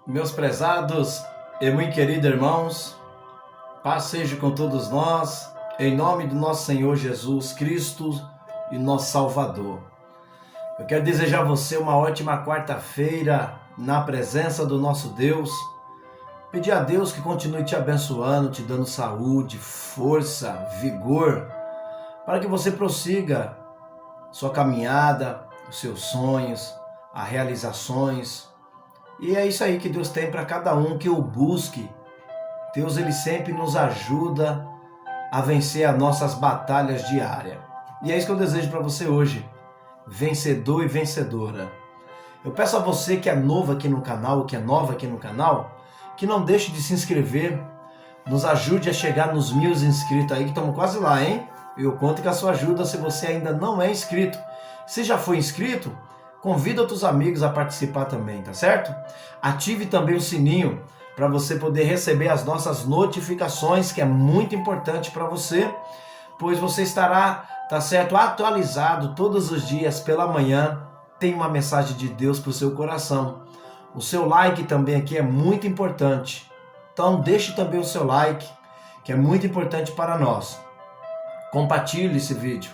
Meus prezados e muito queridos irmãos, paz seja com todos nós, em nome do nosso Senhor Jesus Cristo e nosso Salvador. Eu quero desejar a você uma ótima quarta-feira na presença do nosso Deus. Pedir a Deus que continue te abençoando, te dando saúde, força, vigor, para que você prossiga sua caminhada, os seus sonhos, as realizações. E é isso aí que Deus tem para cada um que o busque. Deus, ele sempre nos ajuda a vencer as nossas batalhas diárias. E é isso que eu desejo para você hoje, vencedor e vencedora. Eu peço a você que é novo aqui no canal, que é nova aqui no canal, que não deixe de se inscrever, nos ajude a chegar nos 1000 inscritos aí, que estamos quase lá, hein? Eu conto com a sua ajuda se você ainda não é inscrito. Se já foi inscrito, convida outros amigos a participar também, tá certo? Ative também o sininho para você poder receber as nossas notificações, que é muito importante para você, pois você estará, tá certo, atualizado todos os dias pela manhã. Tem uma mensagem de Deus para o seu coração. O seu like também aqui é muito importante. Então deixe também o seu like, que é muito importante para nós. Compartilhe esse vídeo.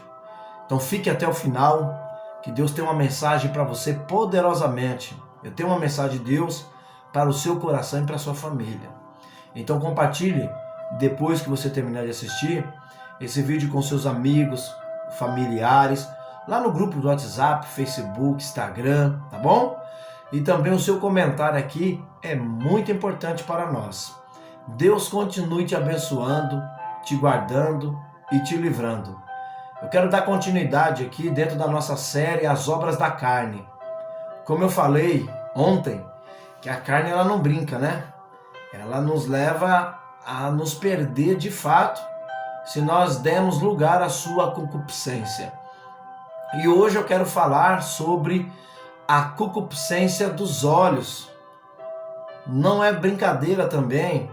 Então fique até o final, que Deus tem uma mensagem para você poderosamente. Eu tenho uma mensagem de Deus para o seu coração e para a sua família. Então compartilhe, depois que você terminar de assistir, esse vídeo com seus amigos, familiares, lá no grupo do WhatsApp, Facebook, Instagram, tá bom? E também o seu comentário aqui é muito importante para nós. Deus continue te abençoando, te guardando e te livrando. Eu quero dar continuidade aqui dentro da nossa série As Obras da Carne. Como eu falei ontem, que a carne ela não brinca, né? Ela nos leva a nos perder de fato se nós demos lugar à sua concupiscência. E hoje eu quero falar sobre a concupiscência dos olhos. Não é brincadeira também,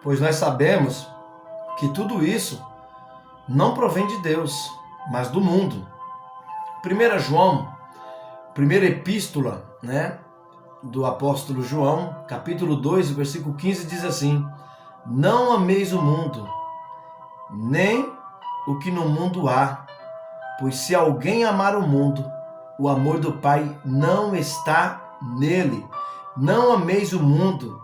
pois nós sabemos que tudo isso não provém de Deus, mas do mundo. 1 João, primeira epístola, né, do apóstolo João, capítulo 2, versículo 15, diz assim: não ameis o mundo, nem o que no mundo há, pois se alguém amar o mundo, o amor do Pai não está nele. Não ameis o mundo.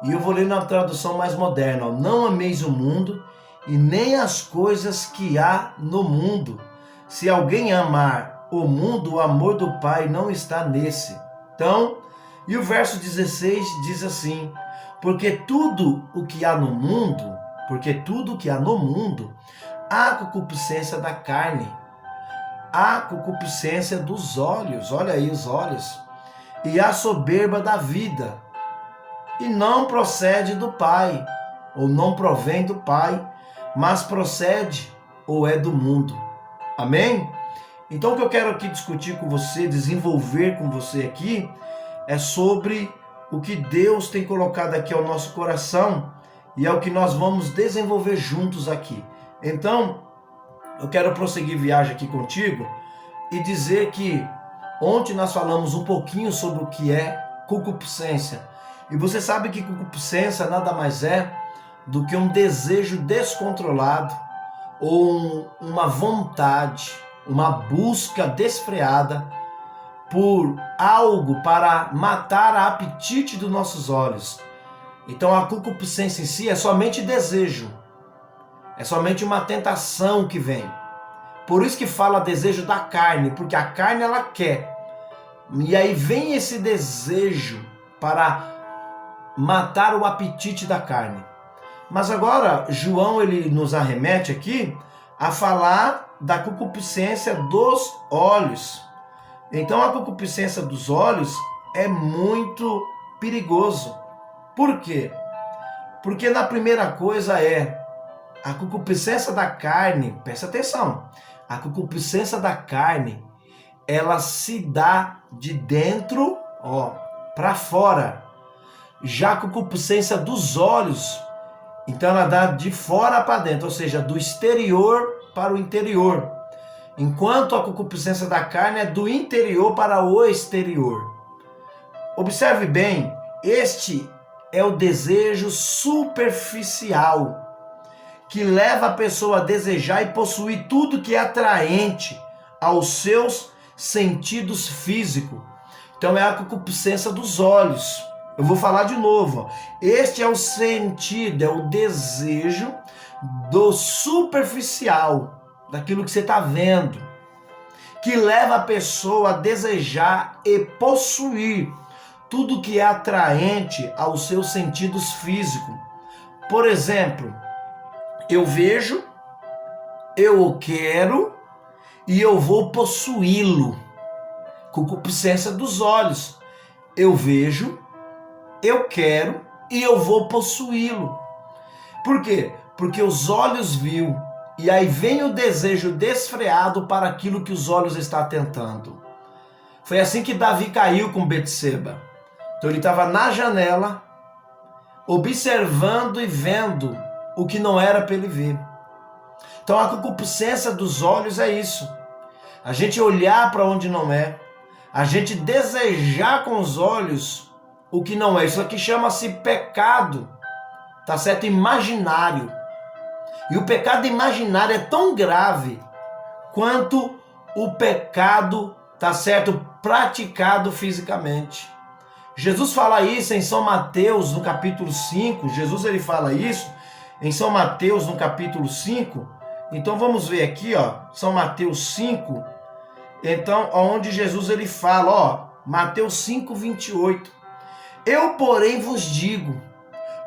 E eu vou ler na tradução mais moderna: não ameis o mundo e nem as coisas que há no mundo. Se alguém amar o mundo, o amor do Pai não está nesse. Então, e o verso 16 diz assim: porque tudo o que há no mundo, há concupiscência da carne, há concupiscência dos olhos, olha aí os olhos, e a soberba da vida, e não procede do Pai, ou não provém do Pai, mas procede ou é do mundo. Amém? Então o que eu quero aqui discutir com você, desenvolver com você aqui, é sobre o que Deus tem colocado aqui ao nosso coração, e é o que nós vamos desenvolver juntos aqui. Então, eu quero prosseguir viagem aqui contigo e dizer que ontem nós falamos um pouquinho sobre o que é concupiscência. E você sabe que concupiscência nada mais é do que um desejo descontrolado ou uma vontade, uma busca desfreada por algo para matar o apetite dos nossos olhos. Então a concupiscência em si é somente desejo, é somente uma tentação que vem. Por isso que fala desejo da carne, porque a carne ela quer. E aí vem esse desejo para matar o apetite da carne. Mas agora João ele nos arremete aqui a falar da concupiscência dos olhos. Então a concupiscência dos olhos é muito perigoso. Por quê? Porque na primeira coisa é a concupiscência da carne, presta atenção, a concupiscência da carne, ela se dá de dentro, para fora. Já a concupiscência dos olhos, então ela dá de fora para dentro, ou seja, do exterior para o interior. Enquanto a concupiscência da carne é do interior para o exterior. Observe bem, Este é o desejo superficial, que leva a pessoa a desejar e possuir tudo que é atraente aos seus sentidos físicos. Então é a concupiscência dos olhos. Eu vou falar de novo. Este é o sentido, é o desejo do superficial, daquilo que você está vendo, que leva a pessoa a desejar e possuir tudo que é atraente aos seus sentidos físicos. Por exemplo, eu vejo, eu o quero e eu vou possuí-lo. Concupiscência dos olhos. Eu vejo, eu quero e eu vou possuí-lo. Por quê? Porque os olhos viu e aí vem o desejo desfreado para aquilo que os olhos estão tentando. Foi assim que Davi caiu com Betseba. Então ele estava na janela, observando e vendo o que não era para ele ver. Então a concupiscência dos olhos é isso. A gente olhar para onde não é. A gente desejar com os olhos o que não é. Isso aqui chama-se pecado, tá certo? Imaginário. E o pecado imaginário é tão grave quanto o pecado, tá certo, praticado fisicamente. Jesus fala isso em São Mateus, no capítulo 5. Jesus ele fala isso em São Mateus, no capítulo 5. Então vamos ver aqui, ó, São Mateus 5. Então, onde Jesus ele fala, ó, Mateus 5, 28. Eu, porém, vos digo,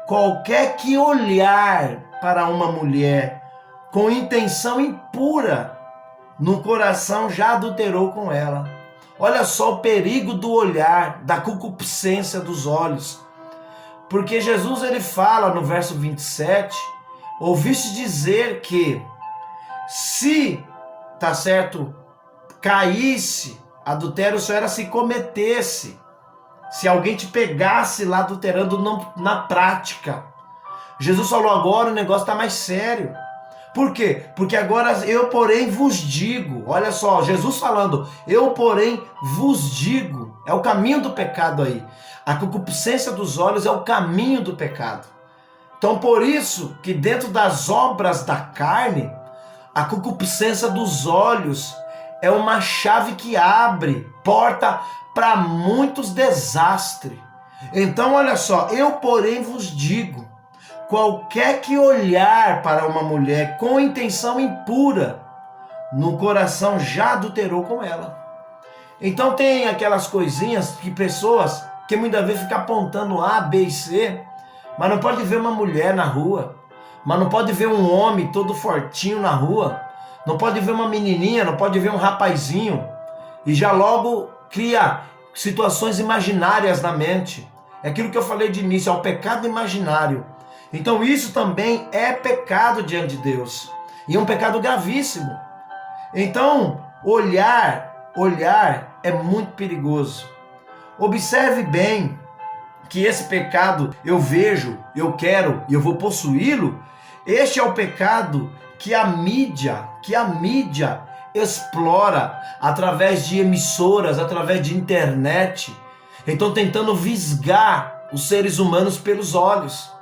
qualquer que olhar para uma mulher com intenção impura, no coração já adulterou com ela. Olha só o perigo do olhar, da concupiscência dos olhos. Porque Jesus ele fala no verso 27, ouviste dizer que se, tá certo, caísse, adultério só era se cometesse. Se alguém te pegasse lá adulterando na prática. Jesus falou agora o negócio está mais sério. Por quê? Porque agora eu porém vos digo. Olha só, Jesus falando, eu porém vos digo. É o caminho do pecado aí. A concupiscência dos olhos é o caminho do pecado. Então por isso que dentro das obras da carne, a concupiscência dos olhos é uma chave que abre porta para muitos desastres. Então olha só, eu porém vos digo, qualquer que olhar para uma mulher com intenção impura, no coração já adulterou com ela. Então tem aquelas coisinhas que pessoas que muitas vezes ficam apontando A, B e C, mas não pode ver uma mulher na rua, mas não pode ver um homem todo fortinho na rua, não pode ver uma menininha, não pode ver um rapazinho, e já logo cria situações imaginárias na mente. É aquilo que eu falei de início, é o pecado imaginário. Então isso também é pecado diante de Deus. E é um pecado gravíssimo. Então, olhar é muito perigoso. Observe bem que esse pecado, eu vejo, eu quero e eu vou possuí-lo. Este é o pecado que a mídia explora através de emissoras, através de internet. Então tentando visgar os seres humanos pelos olhos.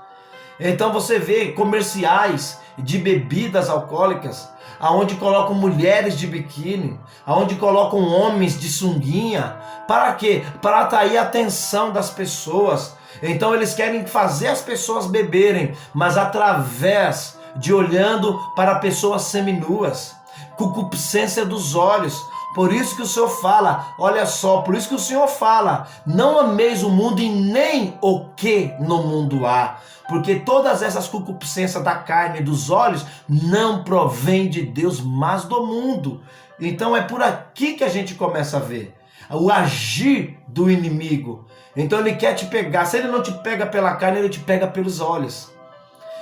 Então você vê comerciais de bebidas alcoólicas, aonde colocam mulheres de biquíni, aonde colocam homens de sunguinha. Para quê? Para atrair a atenção das pessoas. Então eles querem fazer as pessoas beberem, mas através de olhando para pessoas seminuas. Concupiscência dos olhos. Por isso que o Senhor fala, olha só, por isso que o Senhor fala, não ameis o mundo e nem o que no mundo há. Porque todas essas concupiscências da carne e dos olhos não provém de Deus, mas do mundo. Então é por aqui que a gente começa a ver o agir do inimigo. Então ele quer te pegar. Se ele não te pega pela carne, ele te pega pelos olhos.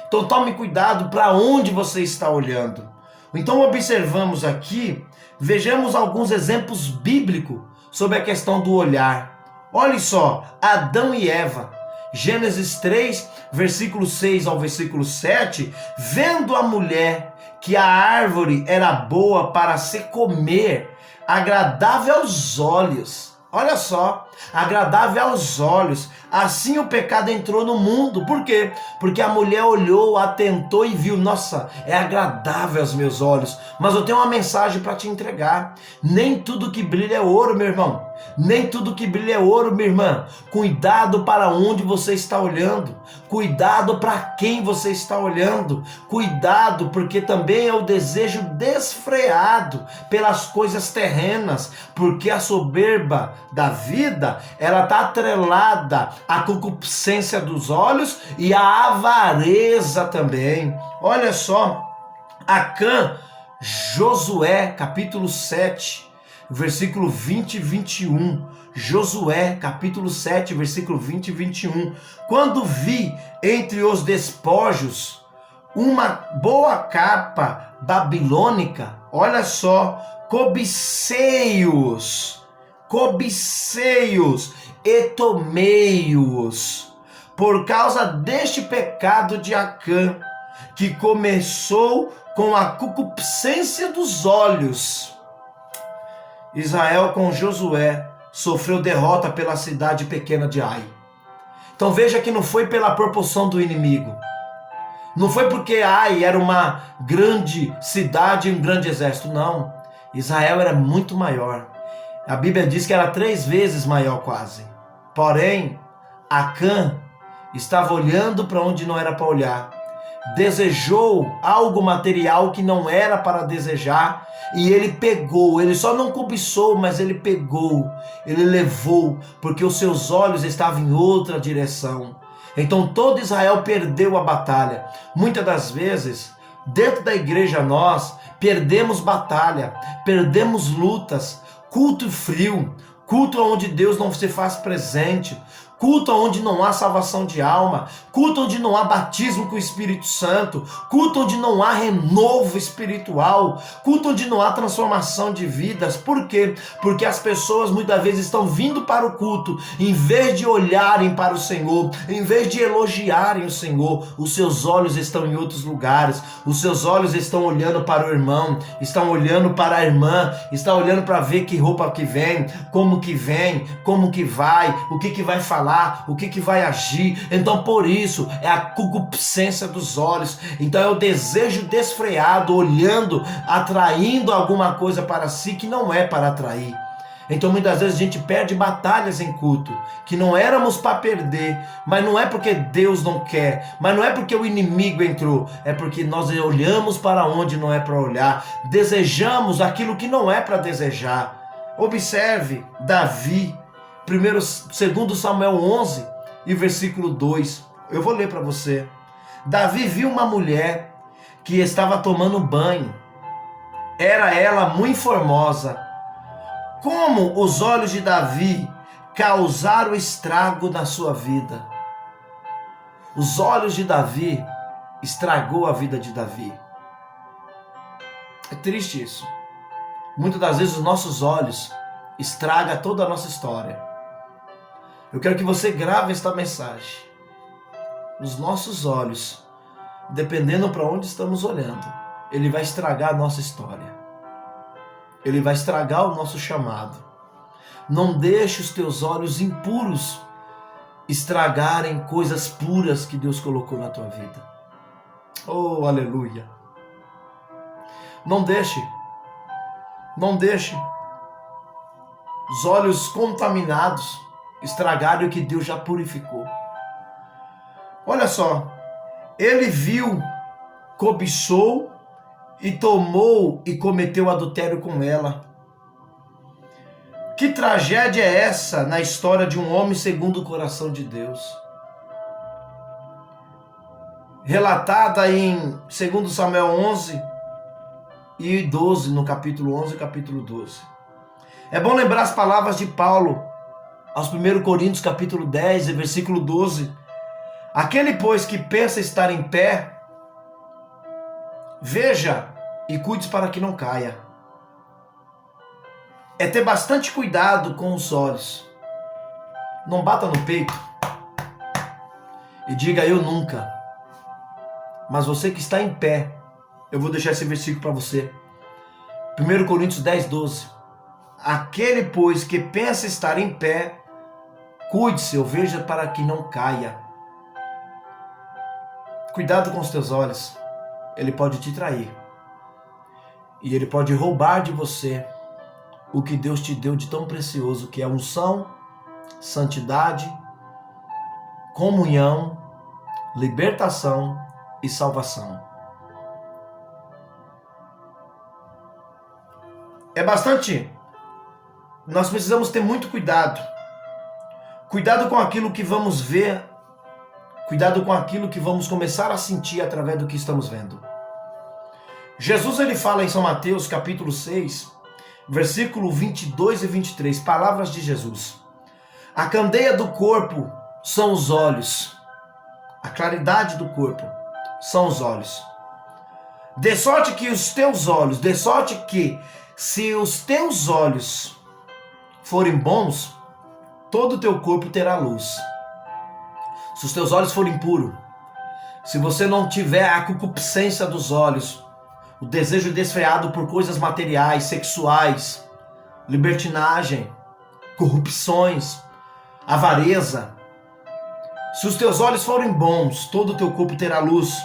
Então tome cuidado para onde você está olhando. Então observamos aqui, vejamos alguns exemplos bíblicos sobre a questão do olhar. Olhe só, Adão e Eva. Gênesis 3, versículo 6 ao versículo 7, vendo a mulher que a árvore era boa para se comer, agradável aos olhos. Olha só, agradável aos olhos. Assim o pecado entrou no mundo. Por quê? Porque a mulher olhou, atentou e viu, nossa, é agradável aos meus olhos. Mas eu tenho uma mensagem para te entregar. Nem tudo que brilha é ouro, meu irmão. Nem tudo que brilha é ouro, minha irmã. Cuidado para onde você está olhando. Cuidado para quem você está olhando. Cuidado, porque também é o desejo desfreado pelas coisas terrenas. Porque a soberba da vida, ela está atrelada à concupiscência dos olhos e à avareza também. Olha só, Acã, Josué, capítulo 7, versículo 20 e 21. Josué, capítulo 7, versículo 20 e 21. Quando vi entre os despojos uma boa capa babilônica, olha só, cobicei-os e tomei-os, por causa deste pecado de Acã, que começou com a concupiscência dos olhos. Israel com Josué sofreu derrota pela cidade pequena de Ai. Então veja que não foi pela proporção do inimigo. Não foi porque Ai era uma grande cidade e um grande exército, não. Israel era muito maior. A Bíblia diz que era 3 vezes maior quase. Porém, Acã estava olhando para onde não era para olhar. Desejou algo material que não era para desejar e ele pegou. Ele só não cobiçou, mas ele pegou, ele levou, porque os seus olhos estavam em outra direção. Então todo Israel perdeu a batalha. Muitas das vezes, dentro da igreja nós perdemos batalha, perdemos lutas, culto frio, culto onde Deus não se faz presente, culto onde não há salvação de alma, culto onde não há batismo com o Espírito Santo, culto onde não há renovo espiritual, culto onde não há transformação de vidas. Por quê? Porque as pessoas muitas vezes estão vindo para o culto, em vez de olharem para o Senhor, em vez de elogiarem o Senhor, os seus olhos estão em outros lugares, os seus olhos estão olhando para o irmão, estão olhando para a irmã, estão olhando para ver que roupa que vem, como que vai, o que vai falar, o que vai agir. Então por isso é a concupiscência dos olhos. Então é o desejo desfreado, olhando, atraindo alguma coisa para si que não é para atrair. Então muitas vezes a gente perde batalhas em culto que não éramos para perder, mas não é porque Deus não quer, mas não é porque o inimigo entrou, é porque nós olhamos para onde não é para olhar, desejamos aquilo que não é para desejar. Observe Davi, 2 Samuel 11 e versículo 2. Eu vou ler para você. Davi viu uma mulher que estava tomando banho. Era ela muito formosa. Como os olhos de Davi causaram estrago na sua vida. Os olhos de Davi estragou a vida de Davi. É triste isso. Muitas das vezes os nossos olhos estragam toda a nossa história. Eu quero que você grave esta mensagem. Os nossos olhos, dependendo para onde estamos olhando, ele vai estragar a nossa história. Ele vai estragar o nosso chamado. Não deixe os teus olhos impuros estragarem coisas puras que Deus colocou na tua vida. Oh, aleluia. Não deixe os olhos contaminados estragarem o que Deus já purificou. Olha só, ele viu, cobiçou e tomou e cometeu adultério com ela. Que tragédia é essa na história de um homem segundo o coração de Deus? Relatada em 2 Samuel 11 e 12, no capítulo 11 e capítulo 12. É bom lembrar as palavras de Paulo aos 1 Coríntios capítulo 10 e versículo 12. Aquele, pois, que pensa estar em pé, veja e cuide para que não caia. É ter bastante cuidado com os olhos. Não bata no peito e diga eu nunca. Mas você que está em pé, eu vou deixar esse versículo para você. 1 Coríntios 10, 12. Aquele, pois, que pensa estar em pé, Cuide-se, ou veja para que não caia. Cuidado com os teus olhos. Ele pode te trair. E ele pode roubar de você o que Deus te deu de tão precioso, que é unção, santidade, comunhão, libertação e salvação. Nós precisamos ter muito cuidado. Cuidado com aquilo que vamos ver. Cuidado com aquilo que vamos começar a sentir através do que estamos vendo. Jesus ele fala em São Mateus capítulo 6, versículo 22 e 23, palavras de Jesus. A candeia do corpo são os olhos. A claridade do corpo são os olhos. De sorte que se os teus olhos forem bons, todo o teu corpo terá luz. Se os teus olhos forem puros, se você não tiver a concupiscência dos olhos, o desejo desfreado por coisas materiais, sexuais, libertinagem, corrupções, avareza, se os teus olhos forem bons, todo o teu corpo terá luz.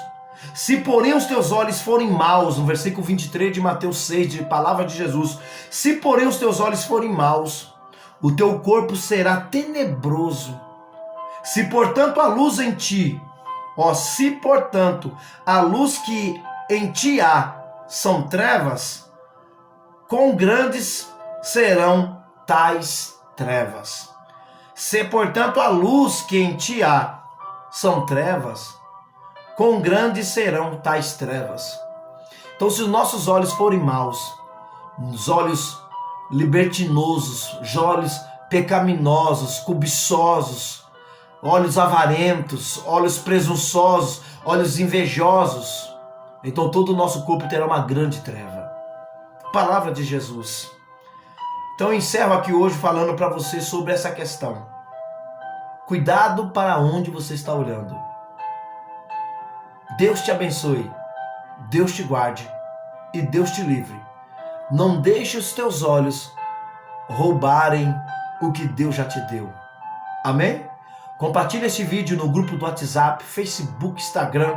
Se porém os teus olhos forem maus, no versículo 23 de Mateus 6, de palavra de Jesus, se porém os teus olhos forem maus, o teu corpo será tenebroso. Se portanto a luz em ti, se portanto a luz que em ti há são trevas, quão grandes serão tais trevas. Se portanto a luz que em ti há são trevas, quão grandes serão tais trevas. Então, se os nossos olhos forem maus, os olhos libertinosos, olhos pecaminosos, cobiçosos, olhos avarentos, olhos presunçosos, olhos invejosos, então todo o nosso corpo terá uma grande treva. Palavra de Jesus. Então eu encerro aqui hoje falando para você sobre essa questão. Cuidado para onde você está olhando. Deus te abençoe, Deus te guarde e Deus te livre. Não deixe os teus olhos roubarem o que Deus já te deu. Amém? Compartilhe este vídeo no grupo do WhatsApp, Facebook, Instagram.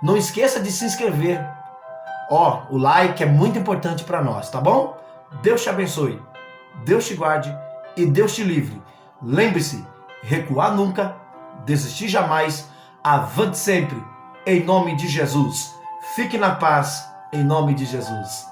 Não esqueça de se inscrever. O like é muito importante para nós, tá bom? Deus te abençoe, Deus te guarde e Deus te livre. Lembre-se, recuar nunca, desistir jamais, avante sempre, em nome de Jesus. Fique na paz, em nome de Jesus.